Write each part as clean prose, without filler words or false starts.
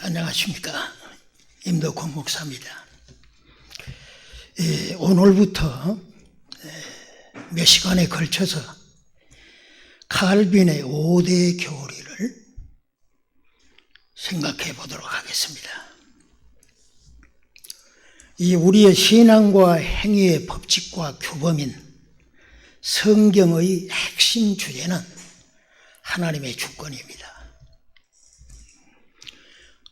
안녕하십니까. 임덕홍 목사입니다. 오늘부터 몇 시간에 걸쳐서 칼빈의 5대 교리를 생각해 보도록 하겠습니다. 이 우리의 신앙과 행위의 법칙과 규범인 성경의 핵심 주제는 하나님의 주권입니다.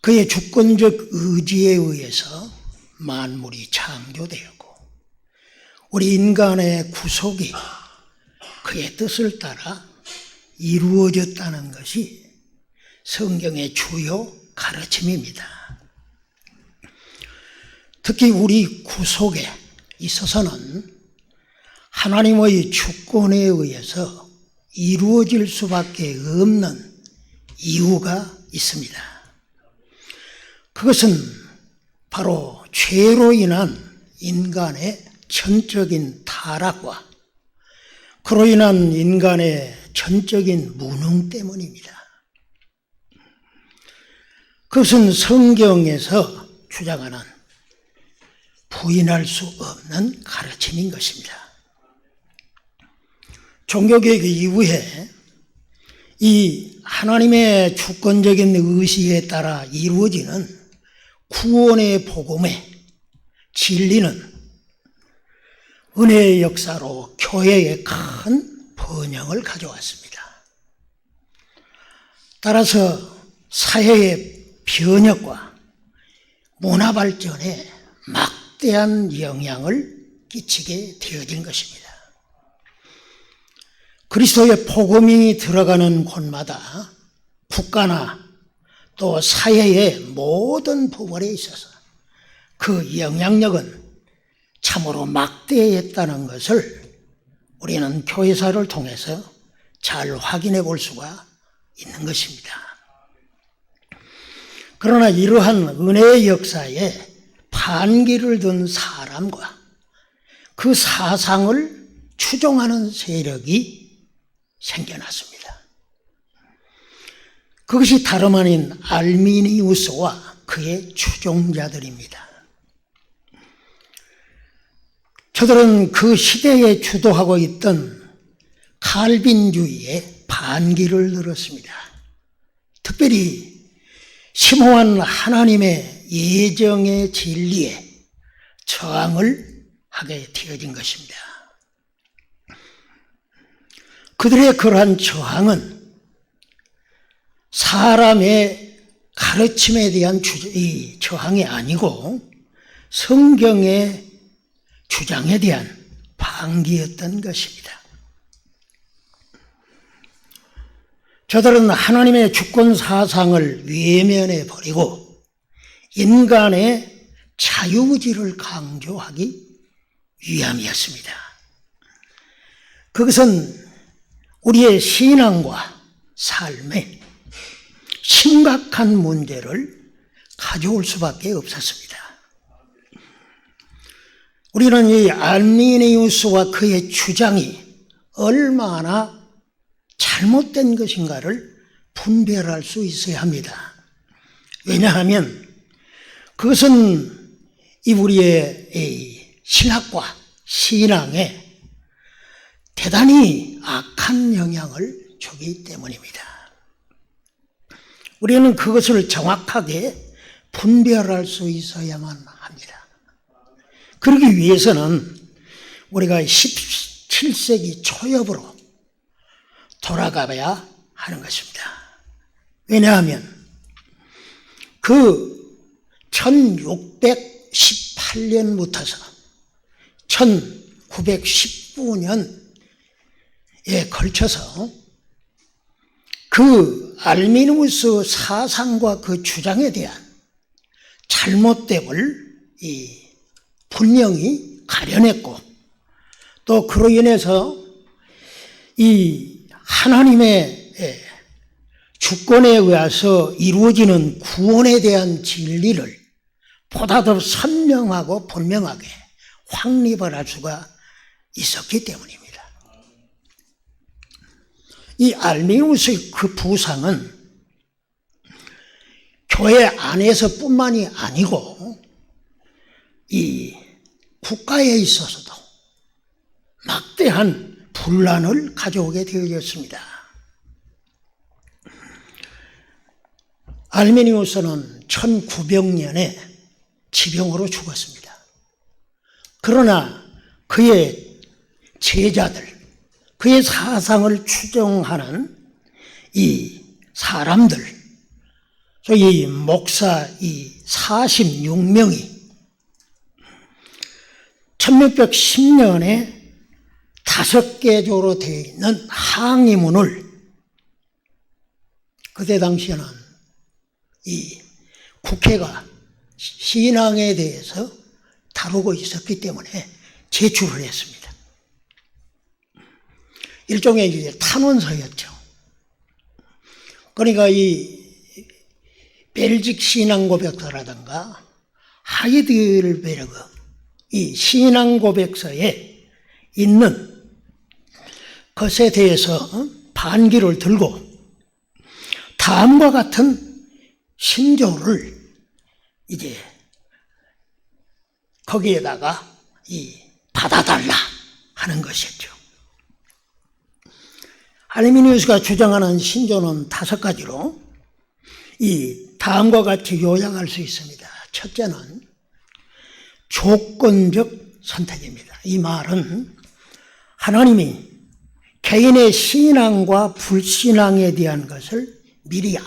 그의 주권적 의지에 의해서 만물이 창조되었고 우리 인간의 구속이 그의 뜻을 따라 이루어졌다는 것이 성경의 주요 가르침입니다. 특히 우리 구속에 있어서는 하나님의 주권에 의해서 이루어질 수밖에 없는 이유가 있습니다. 그것은 바로 죄로 인한 인간의 전적인 타락과 그로 인한 인간의 전적인 무능 때문입니다. 그것은 성경에서 주장하는 부인할 수 없는 가르침인 것입니다. 종교개혁 이후에 이 하나님의 주권적인 의지에 따라 이루어지는 구원의 복음의 진리는 은혜의 역사로 교회에 큰 번영을 가져왔습니다. 따라서 사회의 변혁과 문화 발전에 막대한 영향을 끼치게 되어진 것입니다. 그리스도의 복음이 들어가는 곳마다 국가나 또 사회의 모든 부분에 있어서 그 영향력은 참으로 막대했다는 것을 우리는 교회사를 통해서 잘 확인해 볼 수가 있는 것입니다. 그러나 이러한 은혜의 역사에 반기를 든 사람과 그 사상을 추종하는 세력이 생겨났습니다. 그것이 다름 아닌 알미니우스와 그의 추종자들입니다. 저들은 그 시대에 주도하고 있던 칼빈주의에 반기를 들었습니다. 특별히 심오한 하나님의 예정의 진리에 저항을 하게 되어진 것입니다. 그들의 그러한 저항은 사람의 가르침에 대한 저항이 아니고 성경의 주장에 대한 반기였던 것입니다. 저들은 하나님의 주권 사상을 외면해 버리고 인간의 자유의지를 강조하기 위함이었습니다. 그것은 우리의 신앙과 삶에 심각한 문제를 가져올 수밖에 없었습니다. 우리는 이 알미니우스와 그의 주장이 얼마나 잘못된 것인가를 분별할 수 있어야 합니다. 왜냐하면 그것은 우리의 신학과 신앙에 대단히 악한 영향을 주기 때문입니다. 우리는 그것을 정확하게 분별할 수 있어야만 합니다. 그러기 위해서는 우리가 17세기 초엽으로 돌아가야 하는 것입니다. 왜냐하면 그 1618년부터서 1919년에 걸쳐서 그 알미니우스 사상과 그 주장에 대한 잘못됨을 분명히 가려냈고 또 그로 인해서 이 하나님의 주권에 의해서 이루어지는 구원에 대한 진리를 보다 더 선명하고 분명하게 확립을 할 수가 있었기 때문입니다. 이 알미니우스의 그 부상은 교회 안에서뿐만이 아니고 이 국가에 있어서도 막대한 분란을 가져오게 되어졌습니다. 알메니우스는 1900년에 지병으로 죽었습니다. 그러나 그의 제자들, 그의 사상을 추종하는 이 사람들, 소위 목사 이 46명이 1610년에 5개조로 되어 있는 항의문을 그때 당시에는 이 국회가 신앙에 대해서 다루고 있었기 때문에 제출을 했습니다. 일종의 이제 탄원서였죠. 그러니까 이 벨직 신앙고백서라든가 하이델베르그 이 신앙고백서에 있는 것에 대해서 반기를 들고 다음과 같은 신조를 이제 거기에다가 이 받아달라 하는 것이었죠. 알메니우스가 주장하는 신조는 5가지로 이 다음과 같이 요약할 수 있습니다. 첫째는 조건적 선택입니다. 이 말은 하나님이 개인의 신앙과 불신앙에 대한 것을 미리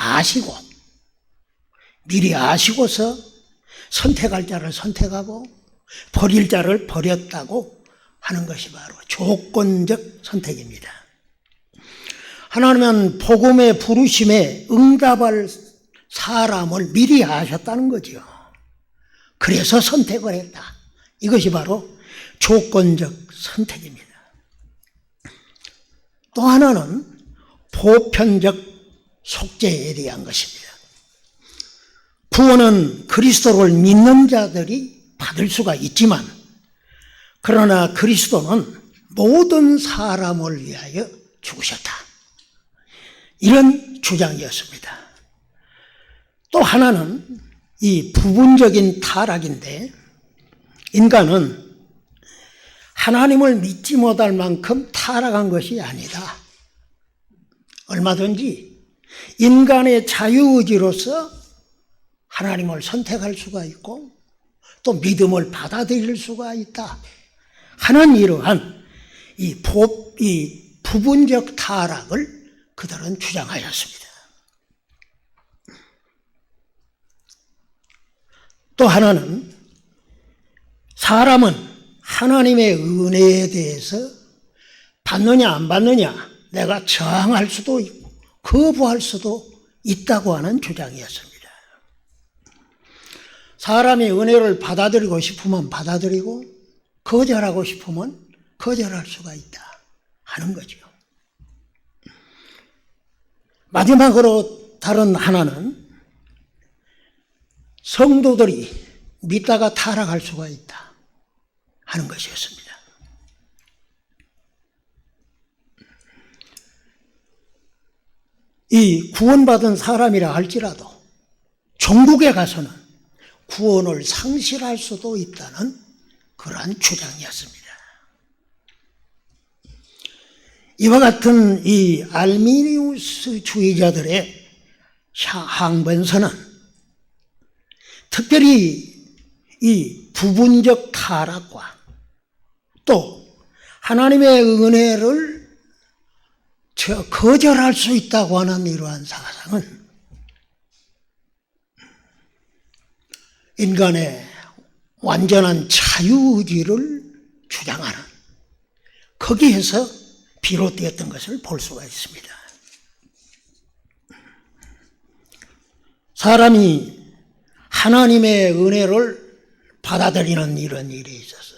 아시고서 선택할 자를 선택하고 버릴 자를 버렸다고 하는 것이 바로 조건적 선택입니다. 하나님은 복음의 부르심에 응답할 사람을 미리 아셨다는 거죠. 그래서 선택을 했다. 이것이 바로 조건적 선택입니다. 또 하나는 보편적 속죄에 대한 것입니다. 구원은 그리스도를 믿는 자들이 받을 수가 있지만 그러나 그리스도는 모든 사람을 위하여 죽으셨다. 이런 주장이었습니다. 또 하나는 이 부분적인 타락인데 인간은 하나님을 믿지 못할 만큼 타락한 것이 아니다. 얼마든지 인간의 자유의지로서 하나님을 선택할 수가 있고 또 믿음을 받아들일 수가 있다 하는 이러한 이 부분적 타락을 그들은 주장하였습니다. 또 하나는 사람은 하나님의 은혜에 대해서 받느냐 안 받느냐 내가 저항할 수도 있고 거부할 수도 있다고 하는 주장이었습니다. 사람이 은혜를 받아들이고 싶으면 받아들이고 거절하고 싶으면 거절할 수가 있다 하는 거죠. 마지막으로 다른 하나는 성도들이 믿다가 타락할 수가 있다 하는 것이었습니다. 이 구원받은 사람이라 할지라도 종국에 가서는 구원을 상실할 수도 있다는 그러한 주장이었습니다. 이와 같은 이 알미니우스 주의자들의 항변서는 특별히 이 부분적 타락과 또 하나님의 은혜를 거절할 수 있다고 하는 이러한 사상은 인간의 완전한 자유의지를 주장하는 거기에서 비롯되었던 것을 볼 수가 있습니다. 사람이 하나님의 은혜를 받아들이는 이런 일에 있어서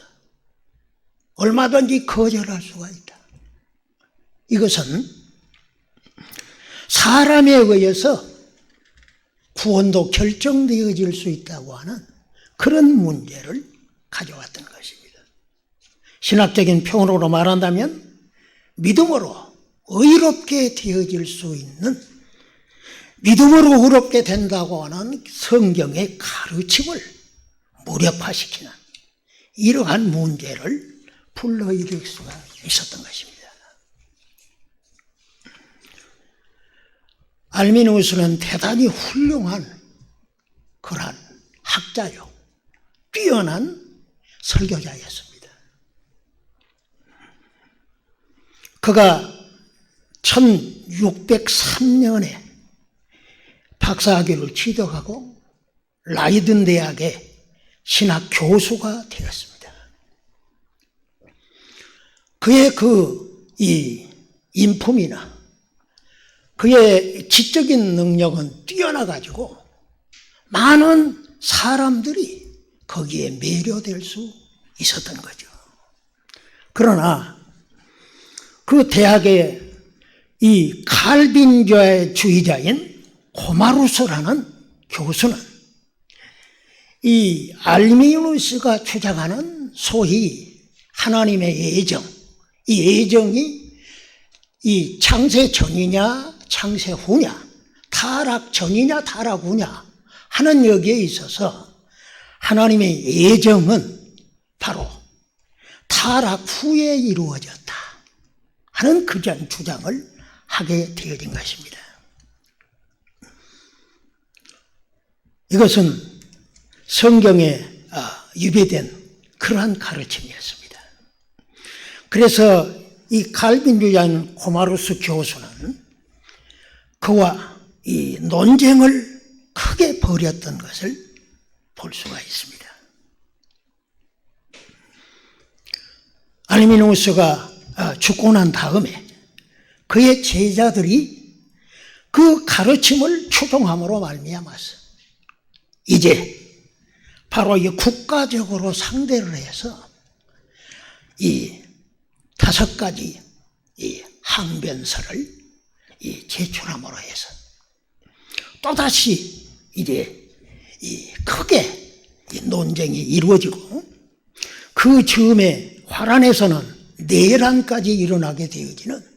얼마든지 거절할 수가 있다. 이것은 사람에 의해서 구원도 결정되어질 수 있다고 하는 그런 문제를 가져왔던 것입니다. 신학적인 표현으로 말한다면 믿음으로 의롭게 되어질 수 있는 믿음으로 의롭게 된다고 하는 성경의 가르침을 무력화시키는 이러한 문제를 불러일으킬 수가 있었던 것입니다. 알미누스는 대단히 훌륭한 그러한 학자요, 뛰어난 설교자였습니다. 그가 1603년에 박사학위를 취득하고 라이든 대학의 신학 교수가 되었습니다. 그의 이 인품이나 그의 지적인 능력은 뛰어나가지고 많은 사람들이 거기에 매료될 수 있었던 거죠. 그러나 그 대학의 이 칼빈주의자인 고마루스라는 교수는 이 알미누스가 주장하는 소위 하나님의 예정, 이 예정이 이 창세 전이냐 창세 후냐, 타락 전이냐 타락 후냐 하는 여기에 있어서 하나님의 예정은 바로 타락 후에 이루어졌다 하는 그런 주장을 하게 되어진 것입니다. 이것은 성경에 유배된 그러한 가르침이었습니다. 그래서 이 칼빈주의자인 고마루스 교수는 그와 이 논쟁을 크게 벌였던 것을 볼 수가 있습니다. 알미누스가 죽고 난 다음에 그의 제자들이 그 가르침을 추종함으로 말미암아서 이제 바로 이 국가적으로 상대를 해서 이 5가지 이 항변서를 제출함으로 해서 또다시 이제 크게 논쟁이 이루어지고 그 즈음에 화란에서는 내란까지 일어나게 되어지는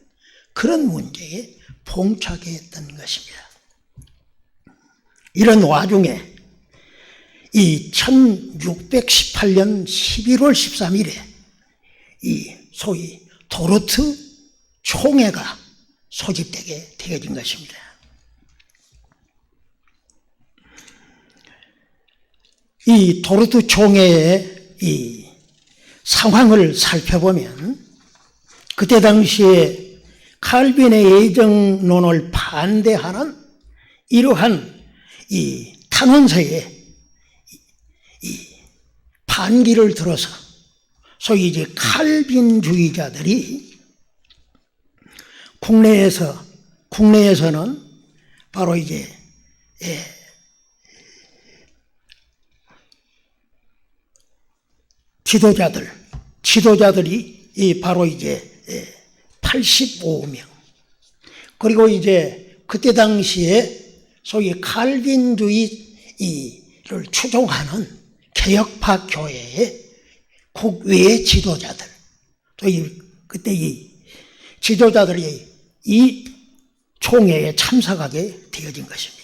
그런 문제에 봉착해 했던 것입니다. 이런 와중에 이 1618년 11월 13일에 이 소위 도르트 총회가 소집되게 되어진 것입니다. 이 도르트 총회의 이 상황을 살펴보면 그때 당시에 칼빈의 예정론을 반대하는 이러한 이 탄원서에 이 반기를 들어서 소위 이제 칼빈주의자들이 국내에서는 바로 이제 지도자들이 바로 이제 85명, 그리고 이제 그때 당시에 소위 칼빈주의를 추종하는 개혁파 교회의 국외 지도자들, 또 그때 이 지도자들이 이 총회에 참석하게 되어진 것입니다.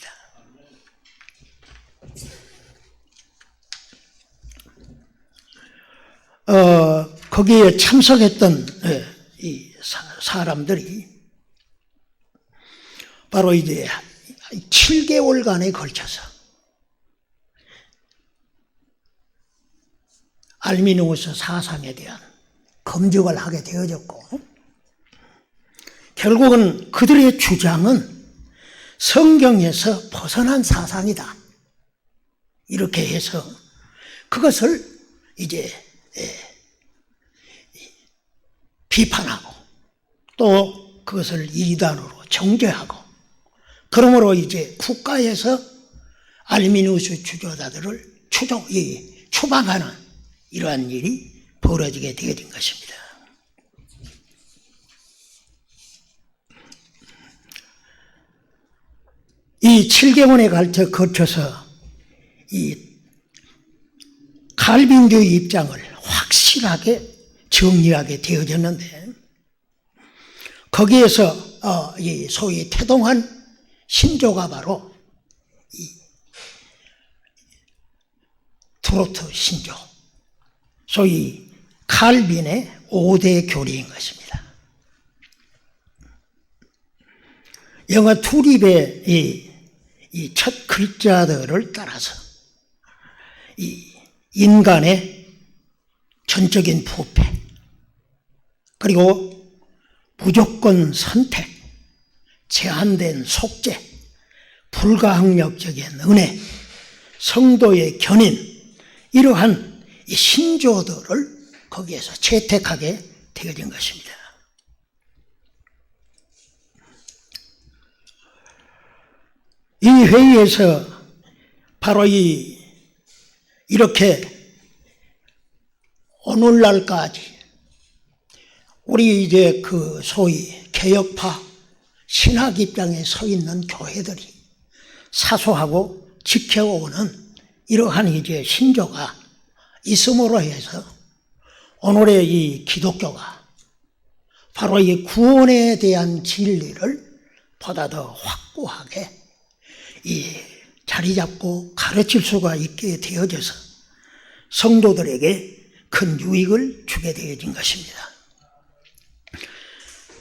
거기에 참석했던 이 사람들이 바로 이제 7개월간에 걸쳐서 알미누스 사상에 대한 검증을 하게 되어졌고, 결국은 그들의 주장은 성경에서 벗어난 사상이다, 이렇게 해서 그것을 이제 비판하고 또 그것을 이단으로 정죄하고, 그러므로 이제 국가에서 알미누스 주교자들을 추방하는 이러한 일이 벌어지게 되어진 것입니다. 이 7개월에 거쳐서 이 칼빈주의 입장을 확실하게 정리하게 되어졌는데, 거기에서 이 소위 태동한 신조가 바로 이 트로트 신조, 소위 칼빈의 5대 교리인 것입니다. 영어 투립의 이 첫 글자들을 따라서 이 인간의 전적인 부패, 그리고 무조건 선택, 제한된 속죄, 불가항력적인 은혜, 성도의 견인, 이러한 이 신조들을 거기에서 채택하게 되어진 것입니다. 이 회의에서 바로 이렇게 오늘날까지 우리 이제 그 소위 개혁파 신학 입장에 서 있는 교회들이 사수하고 지켜오는 이러한 이제 신조가 있음으로 해서 오늘의 이 기독교가 바로 이 구원에 대한 진리를 보다 더 확고하게 이 자리 잡고 가르칠 수가 있게 되어져서 성도들에게 큰 유익을 주게 되어진 것입니다.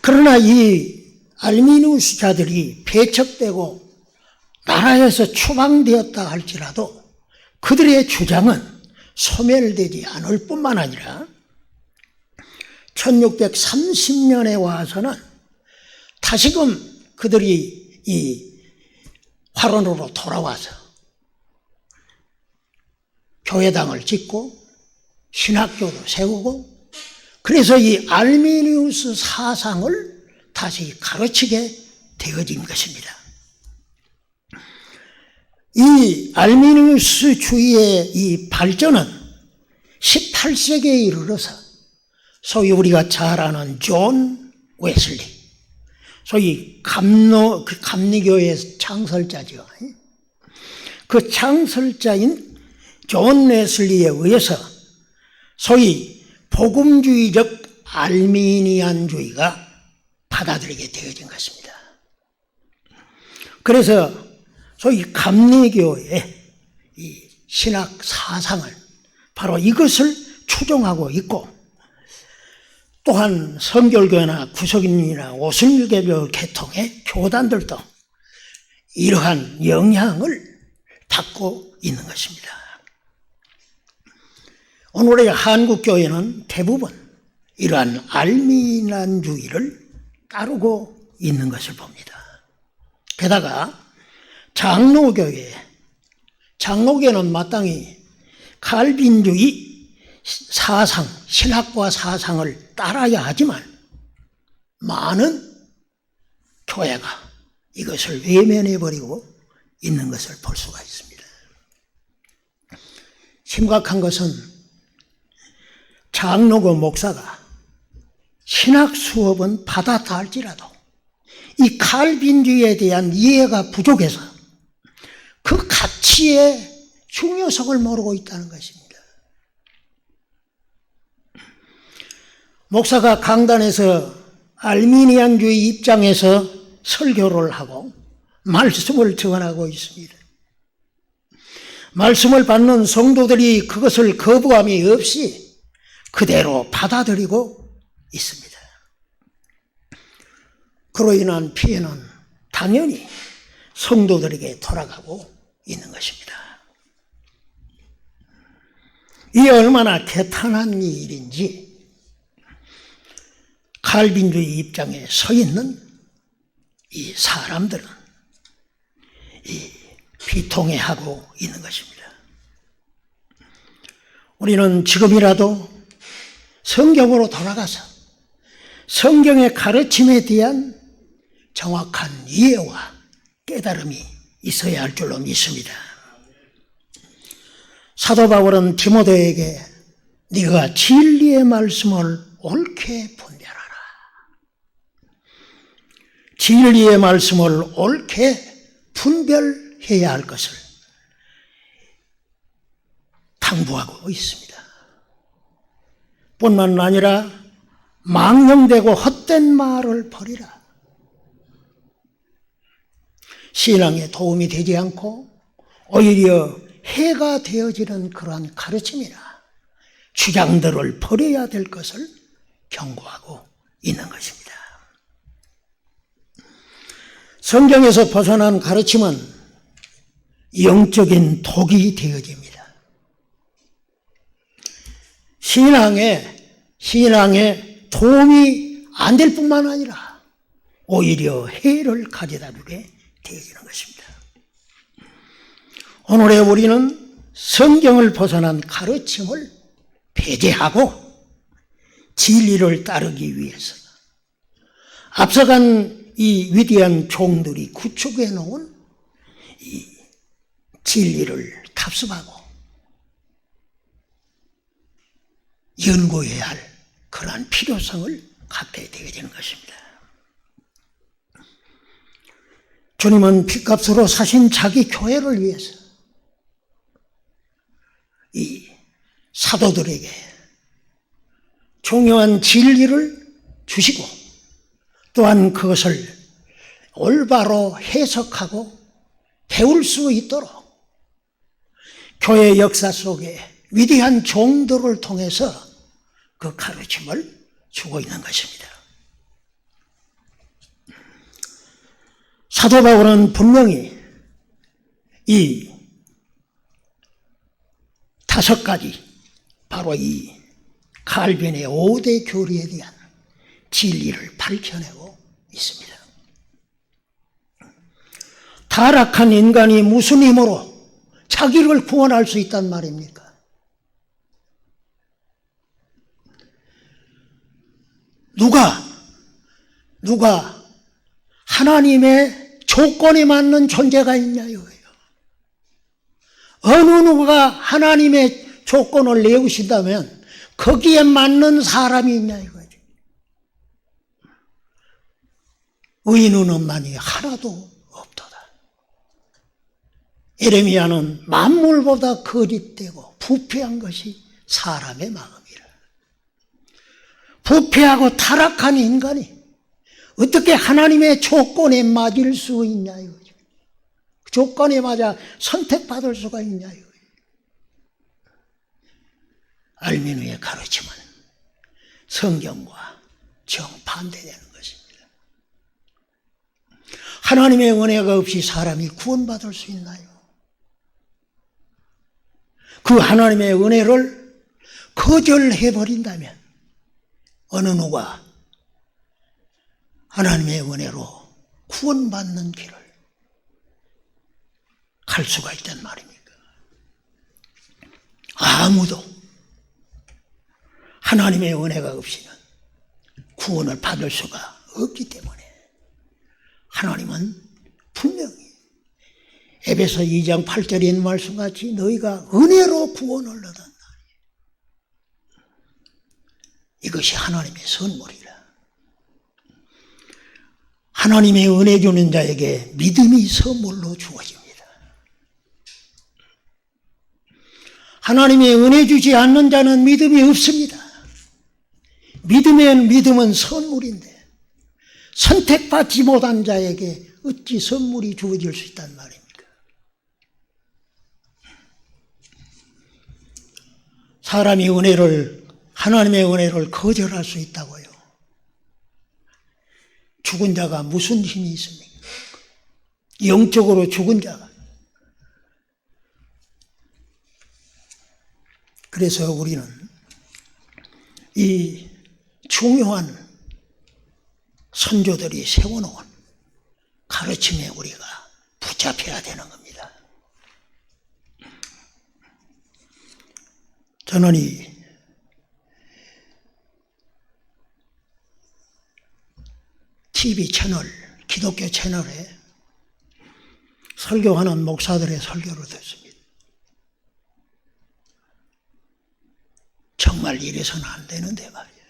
그러나 이 알미니우스자들이 배척되고 나라에서 추방되었다 할지라도 그들의 주장은 소멸되지 않을 뿐만 아니라 1630년에 와서는 다시금 그들이 이 화론으로 돌아와서 교회당을 짓고 신학교도 세우고 그래서 이 알미니우스 사상을 다시 가르치게 되어진 것입니다. 이 알미니우스주의의 이 발전은 18세기에 이르러서 소위 우리가 잘 아는 존 웨슬리, 소위 감리교의 창설자죠. 그 창설자인 존 웨슬리에 의해서 소위 복음주의적 알미니안주의가 받아들이게 되어진 것입니다. 그래서 소위 감리교의 이 신학 사상을 바로 이것을 추종하고 있고 또한 성결교나 구속인이나 오순절교 계통의 교단들도 이러한 영향을 받고 있는 것입니다. 오늘의 한국교회는 대부분 이러한 알미니안주의를 따르고 있는 것을 봅니다. 게다가 장로교는 마땅히 칼빈주의 사상, 신학과 사상을 따라야 하지만 많은 교회가 이것을 외면해버리고 있는 것을 볼 수가 있습니다. 심각한 것은 장로교 목사가 신학 수업은 받았다 할지라도 이 칼빈주의에 대한 이해가 부족해서 그 가치의 중요성을 모르고 있다는 것입니다. 목사가 강단에서 알미니안주의 입장에서 설교를 하고 말씀을 전하고 있습니다. 말씀을 받는 성도들이 그것을 거부함이 없이 그대로 받아들이고 있습니다. 그로 인한 피해는 당연히 성도들에게 돌아가고 있는 것입니다. 이게 얼마나 개탄한 일인지 칼빈주의 입장에 서 있는 이 사람들은 비통해하고 있는 것입니다. 우리는 지금이라도 성경으로 돌아가서 성경의 가르침에 대한 정확한 이해와 깨달음이 있어야 할 줄로 믿습니다. 사도 바울은 디모데에게 네가 진리의 말씀을 옳게 분별하라. 진리의 말씀을 옳게 분별해야 할 것을 당부하고 있습니다. 뿐만 아니라 망령되고 헛된 말을 버리라. 신앙에 도움이 되지 않고 오히려 해가 되어지는 그러한 가르침이나 주장들을 버려야 될 것을 경고하고 있는 것입니다. 성경에서 벗어난 가르침은 영적인 독이 되어집니다. 신앙에 도움이 안 될 뿐만 아니라 오히려 해를 가져다 주게 되어지는 것입니다. 오늘의 우리는 성경을 벗어난 가르침을 배제하고 진리를 따르기 위해서 앞서간 이 위대한 종들이 구축해 놓은 이 진리를 탑습하고 연구해야 할 그러한 필요성을 갖게 되어지는 것입니다. 주님은 핏값으로 사신 자기 교회를 위해서 이 사도들에게 중요한 진리를 주시고 또한 그것을 올바로 해석하고 배울 수 있도록 교회 역사 속에 위대한 종들을 통해서 그 가르침을 주고 있는 것입니다. 사도 바울은 분명히 이 5가지 바로 이 칼빈의 5대 교리에 대한 진리를 밝혀내고 있습니다. 타락한 인간이 무슨 힘으로 자기를 구원할 수 있단 말입니까? 누가 하나님의 조건에 맞는 존재가 있냐 이거예요. 어느 누가 하나님의 조건을 내우신다면 거기에 맞는 사람이 있냐 이거죠. 의인은 없나니 하나도 없도다. 예레미야는 만물보다 거짓되고 부패한 것이 사람의 마음이라. 부패하고 타락한 인간이 어떻게 하나님의 조건에 맞을 수 있냐 이거죠. 조건에 맞아 선택받을 수가 있냐 이거예요. 알미누의 가르침은 성경과 정반대되는 것입니다. 하나님의 은혜가 없이 사람이 구원받을 수 있나요? 그 하나님의 은혜를 거절해버린다면 어느 누가 하나님의 은혜로 구원받는 길을 갈 수가 있단 말입니까? 아무도 하나님의 은혜가 없이는 구원을 받을 수가 없기 때문에 하나님은 분명히 에베소 2장 8절에 있는 말씀같이 너희가 은혜로 구원을 얻었다. 이것이 하나님의 선물이라. 하나님의 은혜 주는 자에게 믿음이 선물로 주어집니다. 하나님의 은혜 주지 않는 자는 믿음이 없습니다. 믿음은 선물인데 선택받지 못한 자에게 어찌 선물이 주어질 수 있단 말입니까? 사람이 하나님의 은혜를 거절할 수 있다고요. 죽은 자가 무슨 힘이 있습니까? 영적으로 죽은 자가. 그래서 우리는 이 중요한 선조들이 세워놓은 가르침에 우리가 붙잡혀야 되는 겁니다. 저는 이 TV 채널, 기독교 채널에 설교하는 목사들의 설교를 듣습니다. 정말 이래서는 안 되는데 말이에요.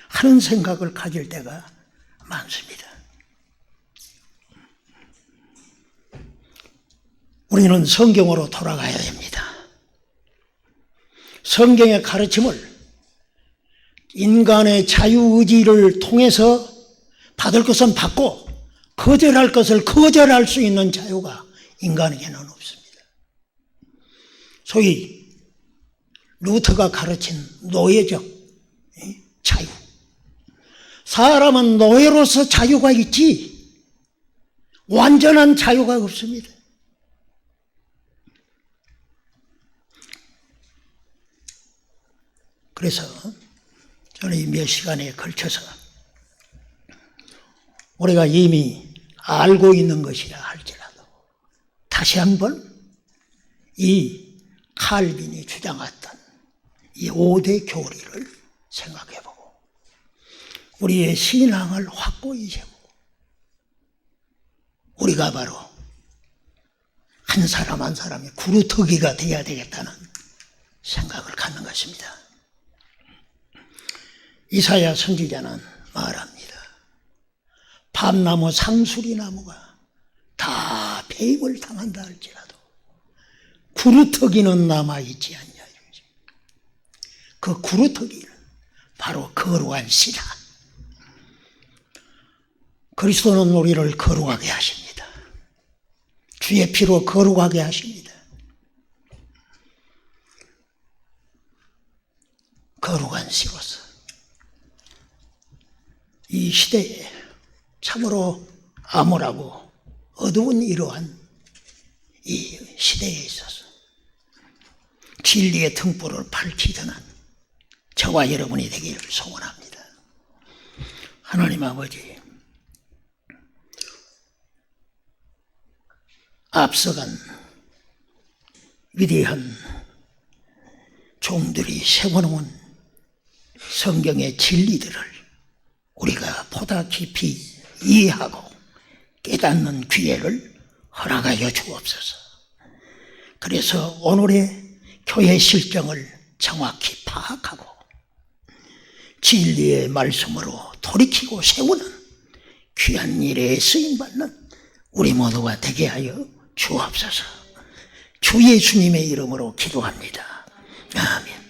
하는 생각을 가질 때가 많습니다. 우리는 성경으로 돌아가야 됩니다. 성경의 가르침을 인간의 자유의지를 통해서 받을 것은 받고 거절할 것을 거절할 수 있는 자유가 인간에게는 없습니다. 소위 루터가 가르친 노예적 자유. 사람은 노예로서 자유가 있지 완전한 자유가 없습니다. 그래서 저는 이 몇 시간에 걸쳐서 우리가 이미 알고 있는 것이라 할지라도 다시 한번 이 칼빈이 주장했던 이 5대 교리를 생각해보고 우리의 신앙을 확고히 세우고 우리가 바로 한 사람 한 사람의 구루터기가 되어야 되겠다는 생각을 갖는 것입니다. 이사야 선지자는 말합니다. 밤나무 상수리나무가 다 폐입을 당한다 할지라도 구루터기는 남아있지 않냐. 그 구루터기는 바로 거룩한 씨다. 그리스도는 우리를 거룩하게 하십니다. 주의 피로 거룩하게 하십니다. 거룩한 씨로서 이 시대에 참으로 암울하고 어두운 이러한 이 시대에 있어서 진리의 등불을 밝히던 저와 여러분이 되기를 소원합니다. 하나님 아버지, 앞서간 위대한 종들이 세워놓은 성경의 진리들을 우리가 보다 깊이 이해하고 깨닫는 기회를 허락하여 주옵소서. 그래서 오늘의 교회 실정을 정확히 파악하고 진리의 말씀으로 돌이키고 세우는 귀한 일에 쓰임받는 우리 모두가 되게 하여 주옵소서. 주 예수님의 이름으로 기도합니다. 아멘.